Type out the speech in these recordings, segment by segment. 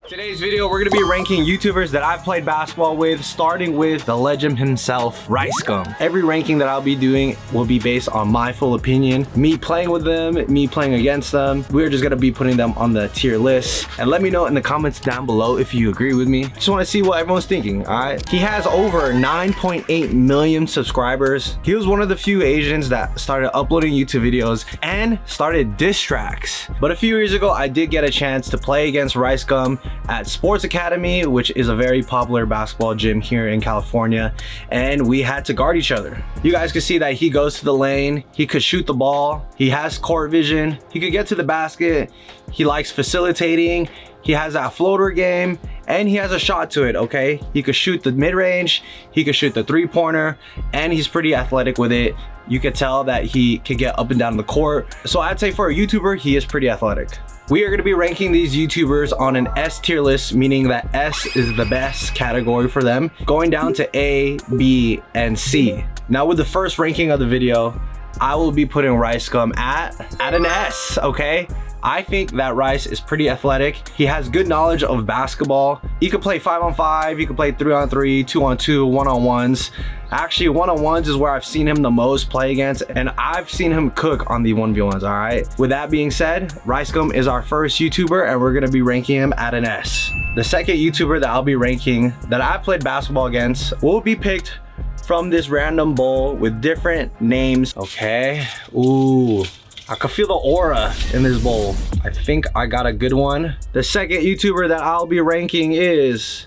Today's video, we're gonna be ranking YouTubers that I've played basketball with, starting with the legend himself, Ricegum. Every ranking that I'll be doing will be based on my full opinion, me playing with them, me playing against them. We're just gonna be putting them on the tier list. And let me know in the comments down below if you agree with me. Just wanna see what everyone's thinking, all right? He has over 9.8 million subscribers. He was one of the few Asians that started uploading YouTube videos and started diss tracks. But a few years ago, I did get a chance to play against Ricegum at Sports Academy, which is a very popular basketball gym here in California, and we had to guard each other. You guys can see that he goes to the lane, he could shoot the ball, he has court vision, he could get to the basket, he likes facilitating, he has that floater game, and he has a shot to it, okay? He could shoot the mid-range, he could shoot the three-pointer, and he's pretty athletic with it. You could tell that he could get up and down the court. So I'd say for a YouTuber, he is pretty athletic. We are gonna be ranking these YouTubers on an S tier list, meaning that S is the best category for them, going down to A, B, and C. Now with the first ranking of the video, I will be putting Ricegum at an S, okay? I think that Rice is pretty athletic. He has good knowledge of basketball. He could play 5-on-5, he could play 3-on-3, 2-on-2, 1-on-1s. Actually, 1-on-1s is where I've seen him the most play against, and I've seen him cook on the 1v1s, all right? With that being said, Ricegum is our first YouTuber, and we're gonna be ranking him at an S. The second YouTuber that I'll be ranking that I played basketball against will be picked from this random bowl with different names, okay? Ooh. I can feel the aura in this bowl. I think I got a good one. The second YouTuber that I'll be ranking is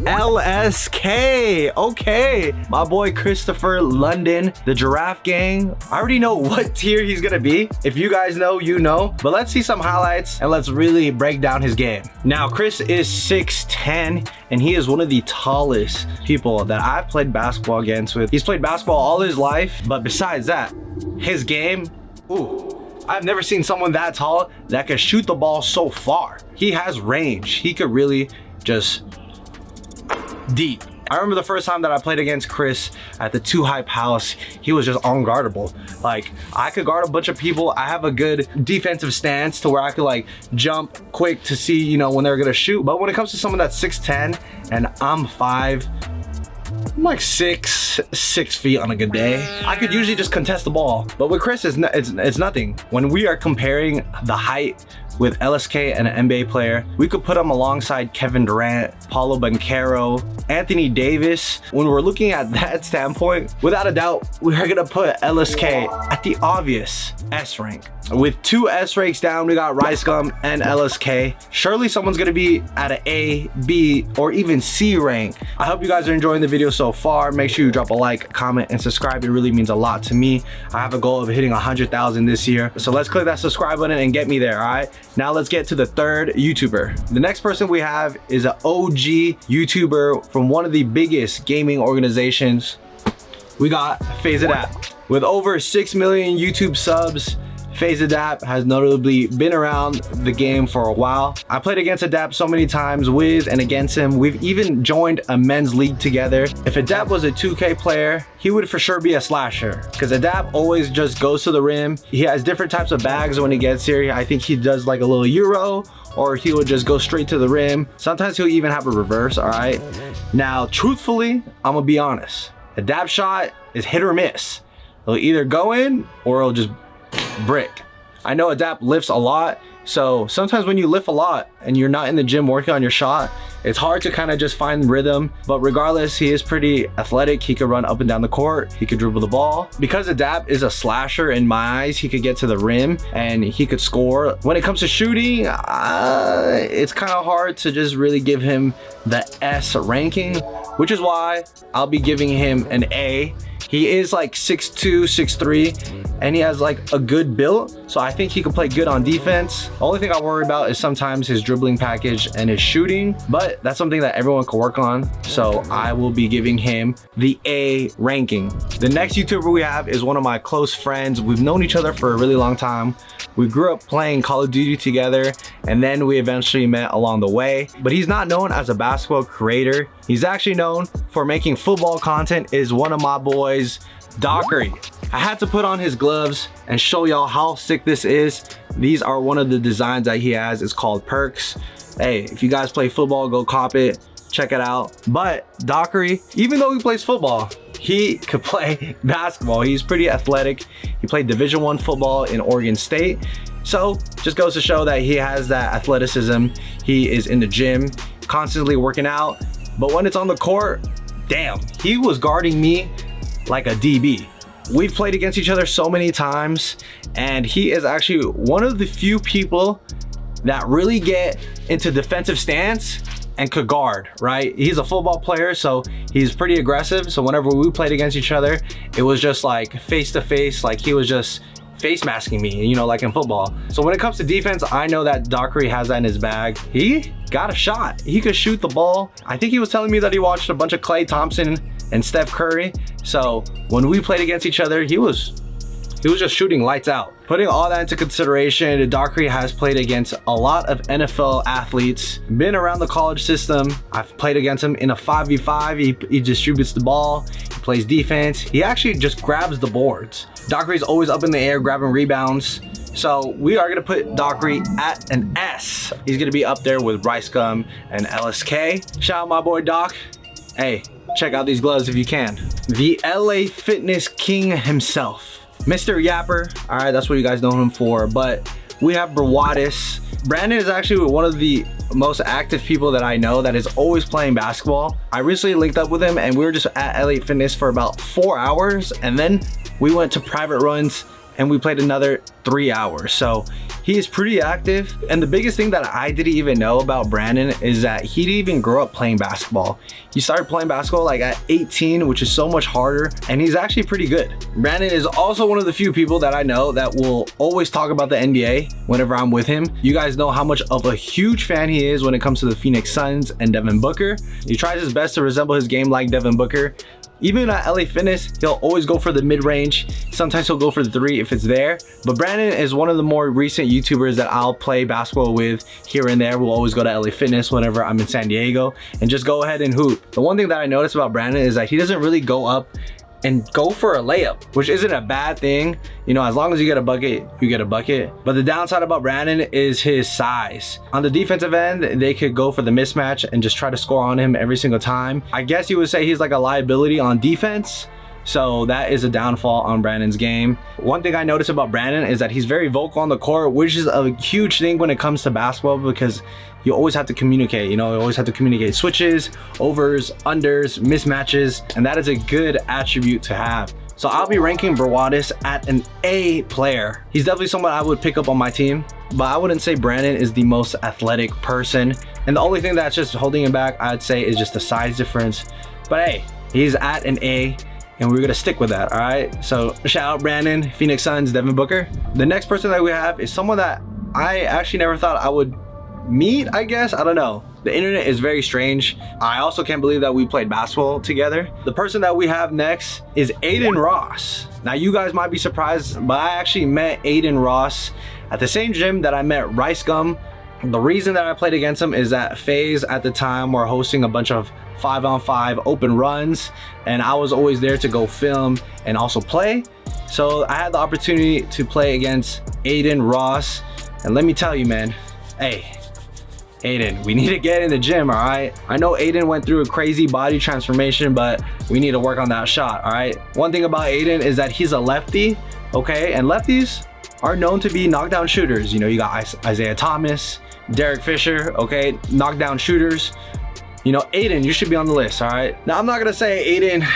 LSK. Okay, my boy Christopher London, the Giraffe Gang. I already know what tier he's gonna be. If you guys know, you know. But let's see some highlights and let's really break down his game. Now, Chris is 6'10", and he is one of the tallest people that I've played basketball against with. He's played basketball all his life, but besides that, his game, ooh, I've never seen someone that tall that can shoot the ball so far. He has range. He could really just deep. I remember the first time that I played against Chris at the 2 Hype house, he was just unguardable. Like, I could guard a bunch of people. I have a good defensive stance to where I could like jump quick to see, you know, when they're gonna shoot. But when it comes to someone that's 6'10" and I'm 5, I'm like 6 feet on a good day, I could usually just contest the ball. But with Chris, it's nothing. When we are comparing the height with LSK and an NBA player, we could put him alongside Kevin Durant, Paulo Banchero, Anthony Davis. When we're looking at that standpoint, without a doubt, we're gonna put LSK at the obvious S rank. With 2 S ranks down, we got Ricegum and LSK. Surely someone's gonna be at an A, B, or even C rank. I hope you guys are enjoying the video so far. Make sure you drop a like, comment, and subscribe. It really means a lot to me. I have a goal of hitting 100,000 this year. So let's click that subscribe button and get me there, all right? Now let's get to the third YouTuber. The next person we have is an OG YouTuber from one of the biggest gaming organizations. We got FaZe Adapt. With over 6 million YouTube subs, FaZe Adapt has notably been around the game for a while. I played against Adapt so many times with and against him. We've even joined a men's league together. If Adapt was a 2K player, he would for sure be a slasher, because Adapt always just goes to the rim. He has different types of bags when he gets here. I think he does like a little Euro, or he would just go straight to the rim. Sometimes he'll even have a reverse, all right? Now, truthfully, I'm gonna be honest. Adapt shot is hit or miss. It'll either go in or it'll just brick. I know Adapt lifts a lot, so sometimes when you lift a lot and you're not in the gym working on your shot, it's hard to kind of just find rhythm. But regardless, he is pretty athletic. He could run up and down the court, he could dribble the ball. Because Adapt is a slasher in my eyes, he could get to the rim and he could score. When it comes to shooting, it's kind of hard to just really give him the S ranking, which is why I'll be giving him an A. He is like 6'2", 6'3", and he has like a good build. So I think he can play good on defense. The only thing I worry about is sometimes his dribbling package and his shooting, but that's something that everyone can work on. So I will be giving him the A ranking. The next YouTuber we have is one of my close friends. We've known each other for a really long time. We grew up playing Call of Duty together, and then we eventually met along the way. But he's not known as a basketball creator. He's actually known for making football content. Is one of my boys, Dockery. I had to put on his gloves and show y'all how sick this is. These are one of the designs that he has. It's called Perks. Hey, if you guys play football, go cop it, check it out. But Dockery, even though he plays football, he could play basketball. He's pretty athletic. He played Division I football in Oregon State. So just goes to show that he has that athleticism. He is in the gym, constantly working out. But when it's on the court, damn, he was guarding me like a DB. We've played against each other so many times, and he is actually one of the few people that really get into defensive stance and could guard, right? He's a football player, so he's pretty aggressive. So whenever we played against each other, it was just like face to face, like he was just face masking me, you know, like in football. So when it comes to defense, I know that Dockery has that in his bag. He got a shot. He could shoot the ball. I think he was telling me that he watched a bunch of Klay Thompson and Steph Curry. So when we played against each other, he was just shooting lights out. Putting all that into consideration, Dockery has played against a lot of NFL athletes, been around the college system. I've played against him in a 5v5. He distributes the ball, he plays defense. He actually just grabs the boards. Dockery's always up in the air grabbing rebounds. So we are gonna put Dockery at an S. He's gonna be up there with Rice Gum and LSK. Shout out my boy Doc. Hey, check out these gloves if you can. The LA Fitness King himself, Mr. Yapper. All right, that's what you guys know him for. But we have Brawadis. Brandon is actually one of the most active people that I know that is always playing basketball. I recently linked up with him and we were just at LA Fitness for about 4 hours, and then we went to private runs and we played another 3 hours. So he is pretty active. And the biggest thing that I didn't even know about Brandon is that he didn't even grow up playing basketball. He started playing basketball like at 18, which is so much harder, and he's actually pretty good. Brandon is also one of the few people that I know that will always talk about the NBA whenever I'm with him. You guys know how much of a huge fan he is when it comes to the Phoenix Suns and Devin Booker. He tries his best to resemble his game like Devin Booker. Even at LA Fitness, he'll always go for the mid-range. Sometimes he'll go for the 3 if it's there. But Brandon is one of the more recent YouTubers that I'll play basketball with here and there. We'll always go to LA Fitness whenever I'm in San Diego and just go ahead and hoop. The one thing that I noticed about Brandon is that he doesn't really go up and go for a layup, which isn't a bad thing. You know, as long as you get a bucket, you get a bucket. But the downside about Brandon is his size. On the defensive end, they could go for the mismatch and just try to score on him every single time. I guess you would say he's like a liability on defense. So that is a downfall on Brandon's game. One thing I noticed about Brandon is that he's very vocal on the court, which is a huge thing when it comes to basketball, because you always have to communicate, you know, you always have to communicate switches, overs, unders, mismatches, and that is a good attribute to have. So I'll be ranking Brawadis at an A player. He's definitely someone I would pick up on my team, but I wouldn't say Brandon is the most athletic person. And the only thing that's just holding him back, I'd say, is just the size difference. But hey, he's at an A, and we're gonna stick with that, all right? So shout out Brandon, Phoenix Suns, Devin Booker. The next person that we have is someone that I actually never thought I would meet, I guess. I don't know. The internet is very strange. I also can't believe that we played basketball together. The person that we have next is Aiden Ross. Now you guys might be surprised, but I actually met Aiden Ross at the same gym that I met Rice Gum. The reason that I played against him is that FaZe at the time were hosting a bunch of 5-on-5 open runs, and I was always there to go film and also play. So I had the opportunity to play against Aiden Ross, and let me tell you, man, hey, Aiden, we need to get in the gym, all right? I know Aiden went through a crazy body transformation, but we need to work on that shot, all right? One thing about Aiden is that he's a lefty, okay? And lefties are known to be knockdown shooters. You know, you got Isaiah Thomas, Derek Fisher, okay? Knockdown shooters. You know, Aiden, you should be on the list, all right? Now, I'm not gonna say Aiden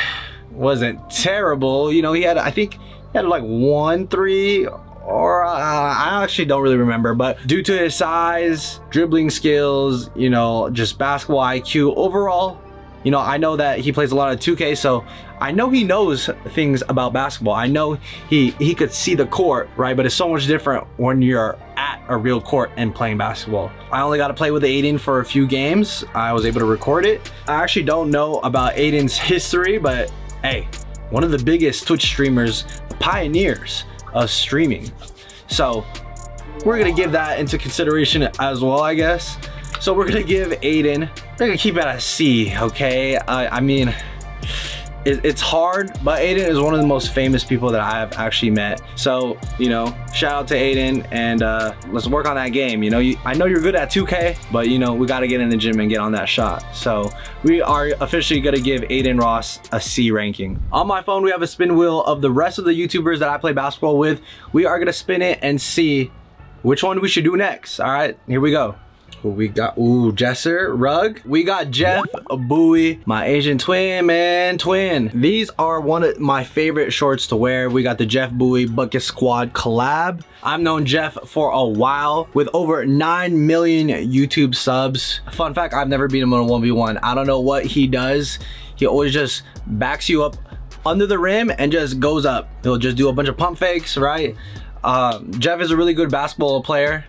wasn't terrible. You know, he had, I think he had like 1 3, or I actually don't really remember, but due to his size, dribbling skills, you know, just basketball IQ overall, you know, I know that he plays a lot of 2K, so I know he knows things about basketball. I know he could see the court, right? But it's so much different when you're at a real court and playing basketball. I only got to play with Aiden for a few games. I was able to record it. I actually don't know about Aiden's history, but hey, one of the biggest Twitch streamers, pioneers of streaming. So we're gonna give that into consideration as well, I guess. So we're gonna give Aiden, we're gonna keep it at a C, okay? I mean, it's hard, but Aiden is one of the most famous people that I have actually met. So, you know, shout out to Aiden, and let's work on that game. You know, I know you're good at 2K, but you know, we got to get in the gym and get on that shot. So we are officially going to give Aiden Ross a C ranking. On my phone, we have a spin wheel of the rest of the YouTubers that I play basketball with. We are going to spin it and see which one we should do next. All right, here we go. We got, ooh, Jesser, Rug. We got Jeff, Bowie, my Asian twin, man, twin. These are one of my favorite shorts to wear. We got the Jeff Bowie Bucket Squad collab. I've known Jeff for a while with over 9 million YouTube subs. Fun fact, I've never beat him on a 1v1. I don't know what he does. He always just backs you up under the rim and just goes up. He'll just do a bunch of pump fakes, right? Jeff is a really good basketball player.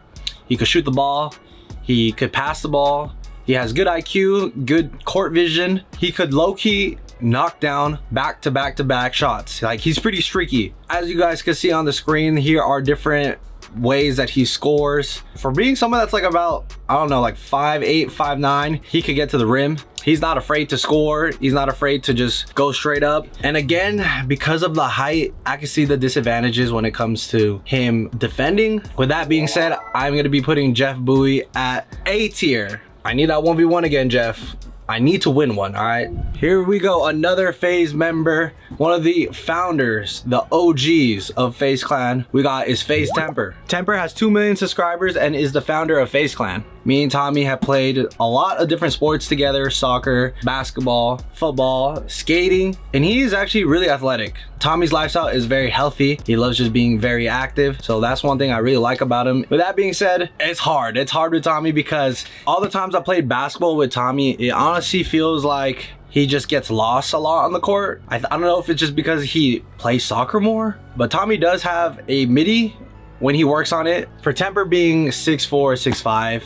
He could shoot the ball. He could pass the ball. He has good IQ, good court vision. He could low-key knock down back-to-back shots. Like, he's pretty streaky. As you guys can see on the screen, here are different ways that he scores. For being someone that's like about, I don't know, like 5'8", 5'9", he could get to the rim. He's not afraid to score. He's not afraid to just go straight up. And again, because of the height, I can see the disadvantages when it comes to him defending. With that being said, I'm gonna be putting Jeff Bowie at A tier. I need that 1v1 again, Jeff. I need to win one, all right? Here we go, another FaZe member, one of the founders, the OGs of FaZe Clan. We got is FaZe Temper. Temper has 2 million subscribers and is the founder of FaZe Clan. Me and Tommy have played a lot of different sports together: soccer, basketball, football, skating, and he is actually really athletic. Tommy's lifestyle is very healthy. He loves just being very active. So that's one thing I really like about him. With that being said, it's hard. It's hard with Tommy because all the times I played basketball with Tommy, it honestly feels like he just gets lost a lot on the court. I don't know if it's just because he plays soccer more, but Tommy does have a midi when he works on it. For Temper being 6'4", 6'5",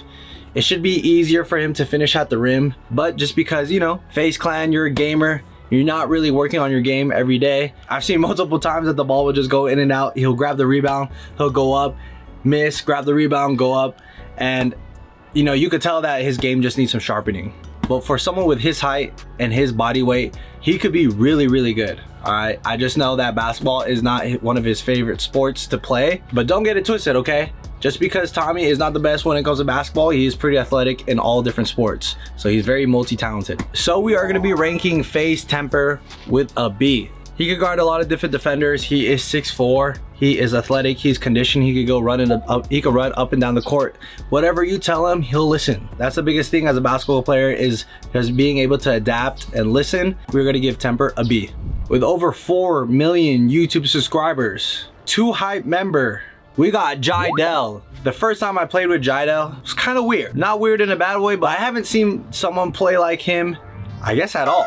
it should be easier for him to finish at the rim. But just because, you know, FaZe Clan, you're a gamer, you're not really working on your game every day. I've seen multiple times that the ball will just go in and out. He'll grab the rebound, he'll go up, miss, grab the rebound, go up. And, you know, you could tell that his game just needs some sharpening. But for someone with his height and his body weight, he could be really, really good. All right, I just know that basketball is not one of his favorite sports to play, but don't get it twisted, okay? Just because Tommy is not the best when it comes to basketball, he is pretty athletic in all different sports. So he's very multi-talented. So we are gonna be ranking FaZe Temper with a B. He could guard a lot of different defenders. He is 6'4". He is athletic. He's conditioned. He could go he could run up and down the court. Whatever you tell him, he'll listen. That's the biggest thing as a basketball player, is just being able to adapt and listen. We're gonna give Temper a B. With over 4 million YouTube subscribers, 2 hype member, we got Jidel. The first time I played with Jidel, it was kind of weird. Not weird in a bad way, but I haven't seen someone play like him, I guess, at all.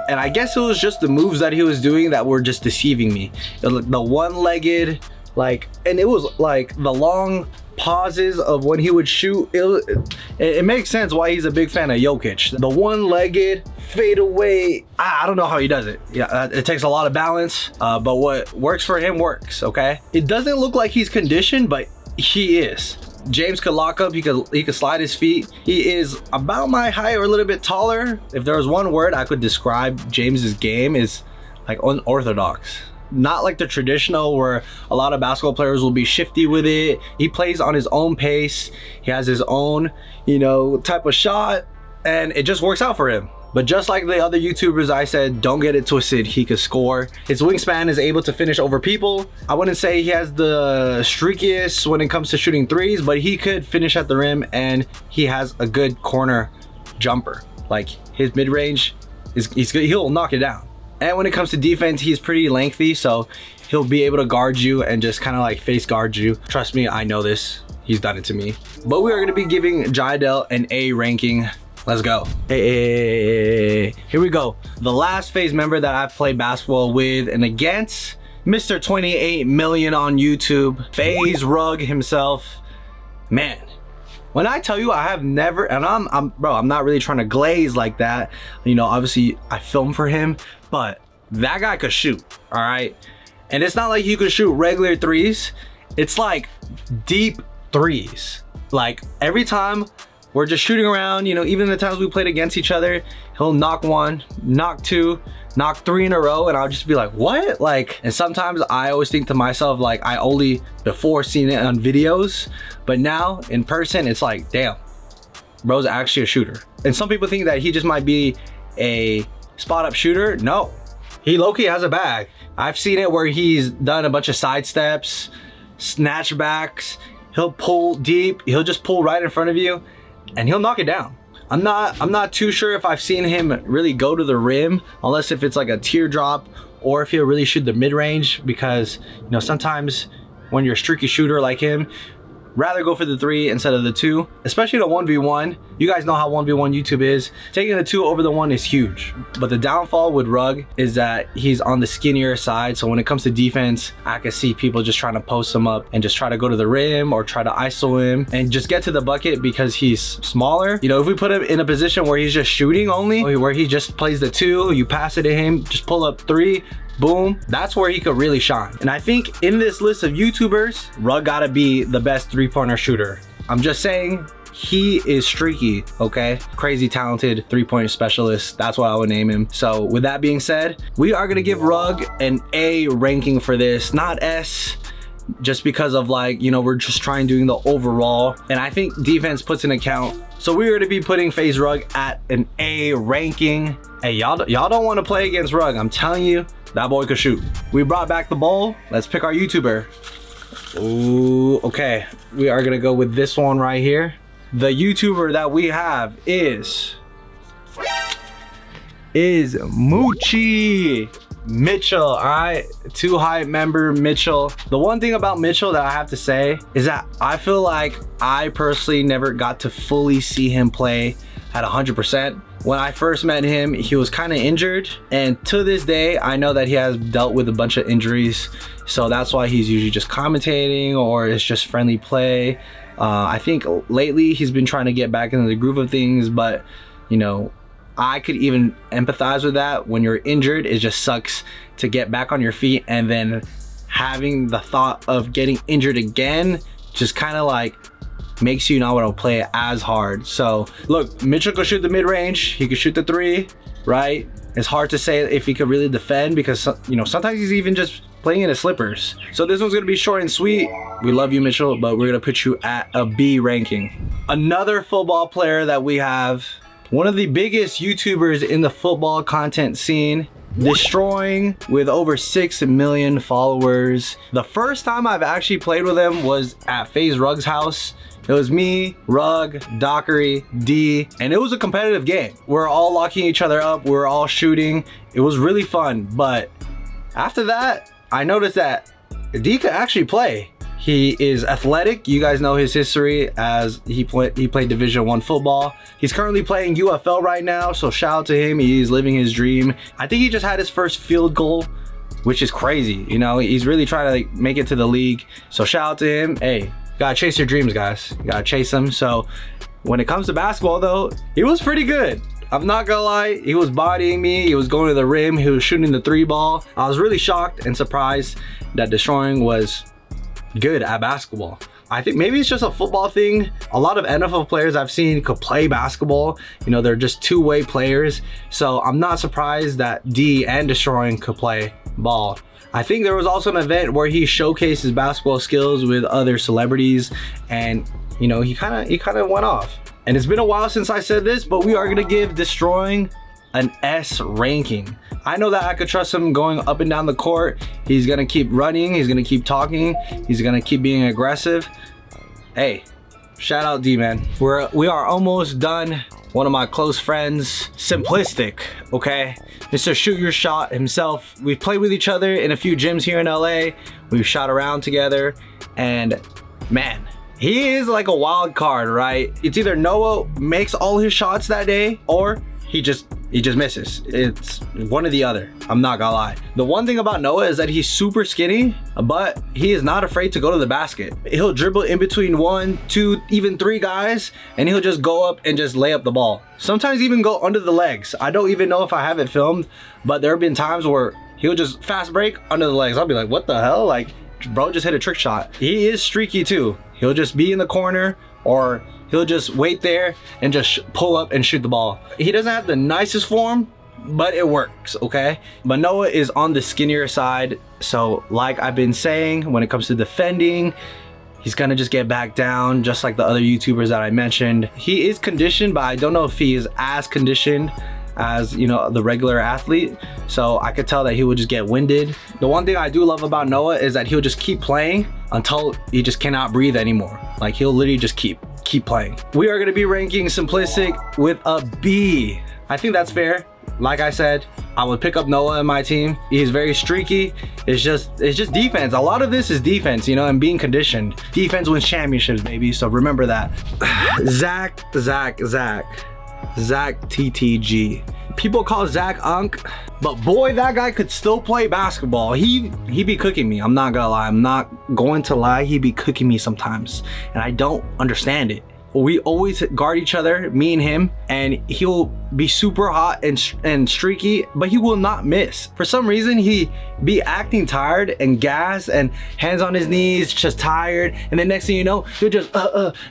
And I guess it was just the moves that he was doing that were just deceiving me. The one-legged, like, and it was like the long pauses of when he would shoot. It makes sense why he's a big fan of Jokic. The one-legged fade away. I don't know how he does it. Yeah, it takes a lot of balance, but what works for him works, okay? It doesn't look like he's conditioned, but he is. James could lock up, he could slide his feet. He is about my height or a little bit taller. If there was one word I could describe James's game, is like unorthodox. Not like the traditional where a lot of basketball players will be shifty with it. He plays on his own pace. He has his own, you know, type of shot, and it just works out for him. But just like the other YouTubers I said, don't get it twisted, he could score. His wingspan is able to finish over people. I wouldn't say he has the streakiest when it comes to shooting threes, but he could finish at the rim, and he has a good corner jumper. Like, his mid-range, he's good, he'll knock it down. And when it comes to defense, he's pretty lengthy, so he'll be able to guard you and just kind of like face guard you. Trust me, I know this. He's done it to me. But we are gonna be giving Jidel an A ranking. Let's go. Hey, here we go. The last FaZe member that I've played basketball with and against, Mr. 28 million on YouTube, FaZe Rug himself. Man, when I tell you I have never, and I'm not really trying to glaze like that. You know, obviously I film for him, but that guy could shoot, all right? And it's not like you could shoot regular threes. It's like deep threes. Like every time we're just shooting around, you know, even the times we played against each other, he'll knock one, knock two, knock three in a row, and I'll just be like, what? Like, and sometimes I always think to myself, like, I only before seen it on videos, but now in person, it's like, damn, bro's actually a shooter. And some people think that he just might be a spot up shooter. No, he low-key has a bag. I've seen it where he's done a bunch of side steps, snatchbacks. He'll pull deep, he'll just pull right in front of you and he'll knock it down. I'm not too sure if I've seen him really go to the rim, unless if it's like a teardrop, or if he'll really shoot the mid-range, because you know, sometimes when you're a streaky shooter like him, rather go for the 3 instead of the 2, especially the 1v1. You guys know how 1v1 YouTube is. Taking the 2 over the 1 is huge. But the downfall with Rug is that he's on the skinnier side. So when it comes to defense, I can see people just trying to post him up and just try to go to the rim or try to ISO him and just get to the bucket because he's smaller. You know, if we put him in a position where he's just shooting only, where he just plays the 2, you pass it to him, just pull up 3, boom, that's where he could really shine. And I think in this list of YouTubers, Rug gotta be the best 3-pointer shooter. I'm just saying, he is streaky, okay? Crazy talented 3-point specialist. That's what I would name him. So with that being said, we are gonna give Rug an A ranking for this, not S, just because of, like, you know, we're just trying doing the overall. And I think defense puts in account. So we're gonna be putting FaZe Rug at an A ranking. Hey, y'all don't wanna play against Rug. I'm telling you, that boy could shoot. We brought back the bowl. Let's pick our YouTuber. Ooh, okay. We are gonna go with this one right here. The YouTuber that we have is Moochie Mitchell. All right, 2 Hype member Mitchell. The one thing about Mitchell that I have to say is that I feel like I personally never got to fully see him play at 100%. When I first met him, he was kind of injured, and to this day I know that he has dealt with a bunch of injuries, so that's why he's usually just commentating or it's just friendly play. I think lately he's been trying to get back into the groove of things, but you know, I could even empathize with that. When you're injured, it just sucks to get back on your feet, and then having the thought of getting injured again just kind of like makes you not want to play it as hard. So look, Mitchell could shoot the mid-range, he could shoot the 3, right? It's hard to say if he could really defend, because you know, sometimes he's even just playing in his slippers. So this one's gonna be short and sweet. We love you, Mitchell, but we're gonna put you at a B ranking. Another football player that we have, one of the biggest YouTubers in the football content scene, destroying with over 6 million followers. The first time I've actually played with him was at FaZe Rug's house. It was me, Rug, Dockery, D, and it was a competitive game. We're all locking each other up, we were all shooting. It was really fun, but after that, I noticed that D could actually play. He is athletic. You guys know his history as he played Division I football. He's currently playing UFL right now, so shout out to him. He's living his dream. I think he just had his first field goal, which is crazy. You know, he's really trying to like make it to the league. So shout out to him. Hey, gotta chase your dreams, guys. You gotta chase them. So when it comes to basketball though, he was pretty good. I'm not gonna lie, he was bodying me, he was going to the rim, he was shooting the 3 ball. I was really shocked and surprised that Destroying was good at basketball. I think maybe it's just a football thing. A lot of NFL players I've seen could play basketball. You know, they're just two-way players. So I'm not surprised that D and Destroying could play ball. I think there was also an event where he showcased his basketball skills with other celebrities, and you know, he kind of went off. And it's been a while since I said this, but we are gonna give Destroying an S ranking. I know that I could trust him going up and down the court. He's gonna keep running, he's gonna keep talking, he's gonna keep being aggressive. Hey, shout out D, man. We are almost done. One of my close friends, Simplistic, okay? Mr. Shoot Your Shot himself. We've played with each other in a few gyms here in LA. We've shot around together, and man, he is like a wild card, right? It's either Noah makes all his shots that day, or he just misses. It's one or the other. I'm not gonna lie. The one thing about Noah is that he's super skinny, but he is not afraid to go to the basket. He'll dribble in between 1, 2, even 3 guys, and he'll just go up and just lay up the ball. Sometimes even go under the legs. I don't even know if I have it filmed, but there have been times where he'll just fast break under the legs. I'll be like, what the hell? Like, bro just hit a trick shot. He is streaky too. He'll just be in the corner, or he'll just wait there and just pull up and shoot the ball. He doesn't have the nicest form, but it works, okay? But Noah is on the skinnier side, so like I've been saying, when it comes to defending, he's gonna just get back down just like the other YouTubers that I mentioned. He is conditioned, but I don't know if he is as conditioned as, you know, the regular athlete. So I could tell that he would just get winded. The one thing I do love about Noah is that he'll just keep playing until he just cannot breathe anymore. Like, he'll literally just keep playing. We are gonna be ranking Simplistic with a B. I think that's fair. Like I said, I would pick up Noah in my team. He's very streaky. It's just defense. A lot of this is defense, you know, and being conditioned. Defense wins championships, baby. So remember that. Zach TTG. People call Zach Unk, but boy, that guy could still play basketball. He be cooking me. I'm not gonna lie. I'm not going to lie. He be cooking me sometimes, and I don't understand it. We always guard each other, me and him, and he'll be super hot and streaky, but he will not miss. For some reason, he be acting tired and gassed and hands on his knees, just tired. And then next thing you know, he'll just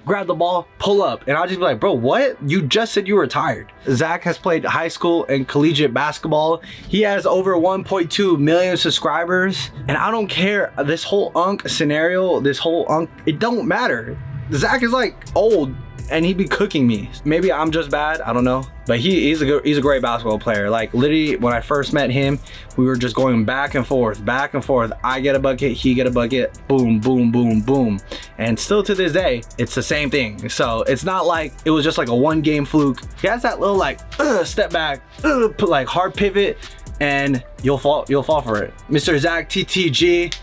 grab the ball, pull up. And I'll just be like, bro, what? You just said you were tired. Zach has played high school and collegiate basketball. He has over 1.2 million subscribers. And I don't care, this whole Unk scenario, it don't matter. Zach is like old and he be cooking me. Maybe I'm just bad, I don't know. But he's a great basketball player. Like, literally, when I first met him, we were just going back and forth. I get a bucket, he get a bucket, boom, boom, boom, boom. And still to this day, it's the same thing. So it's not like it was just like a one game fluke. He has that little like step back, put like hard pivot, and you'll fall for it. Mr. Zach TTG,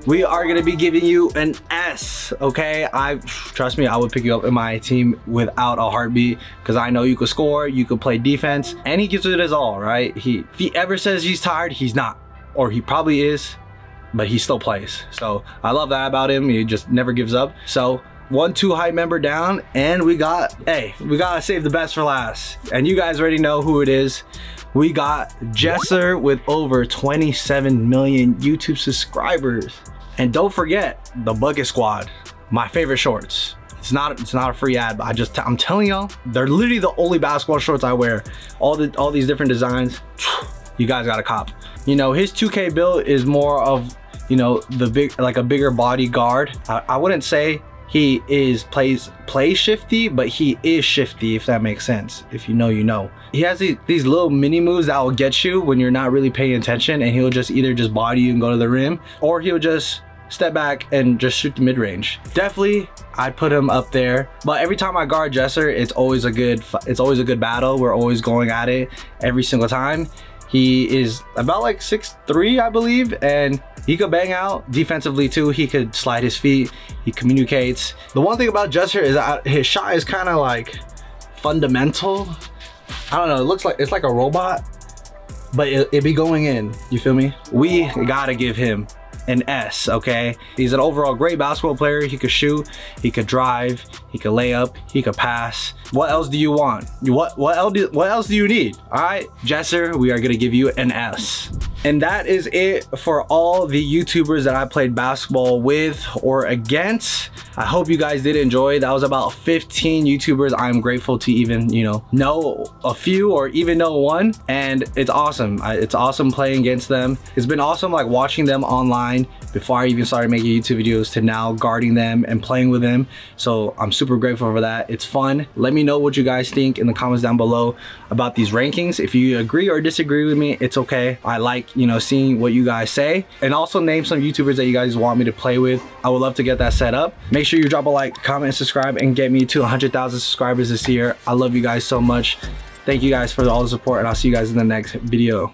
we are gonna be giving you an S, okay? Trust me, I would pick you up in my team without a heartbeat, because I know you could score, you could play defense, and he gives it his all, right? If he ever says he's tired, he's not, or he probably is, but he still plays. So I love that about him. He just never gives up. So 1-2 hype member down, and we gotta save the best for last, and you guys already know who it is. We got Jesser with over 27 million YouTube subscribers. And don't forget the Bucket Squad, my favorite shorts. It's not a free ad, but I'm telling y'all, they're literally the only basketball shorts I wear. All these different designs, you guys gotta cop. You know, his 2K build is more of, you know, a bigger body guard. I wouldn't say he plays shifty, but he is shifty, if that makes sense. If you know, you know. He has these little mini moves that will get you when you're not really paying attention, and he'll just either just body you and go to the rim, or he'll just step back and just shoot the mid-range. Definitely, I'd put him up there. But every time I guard Jesser, it's always a good battle. We're always going at it every single time. He is about like 6'3", I believe, and he could bang out defensively too. He could slide his feet. He communicates. The one thing about Jesser is that his shot is kind of like fundamental. I don't know, it looks like it's like a robot, but it be going in, you feel me? We gotta give him an S, okay? He's an overall great basketball player. He could shoot, he could drive, he could lay up, he could pass. What else do you want? What else do you need? All right, Jesser, we are gonna give you an S. And that is it for all the YouTubers that I played basketball with or against. I hope you guys did enjoy. That was about 15 YouTubers. I'm grateful to even, you know a few or even know one. And it's awesome. It's awesome playing against them. It's been awesome like watching them online before I even started making YouTube videos to now guarding them and playing with them. So I'm super grateful for that. It's fun. Let me know what you guys think in the comments down below about these rankings. If you agree or disagree with me, it's okay. I like, seeing what you guys say, and also name some YouTubers that you guys want me to play with. I would love to get that set up. Make sure you drop a like, comment, and subscribe, and get me to 100,000 subscribers this year. I love you guys so much. Thank you guys for all the support, and I'll see you guys in the next video.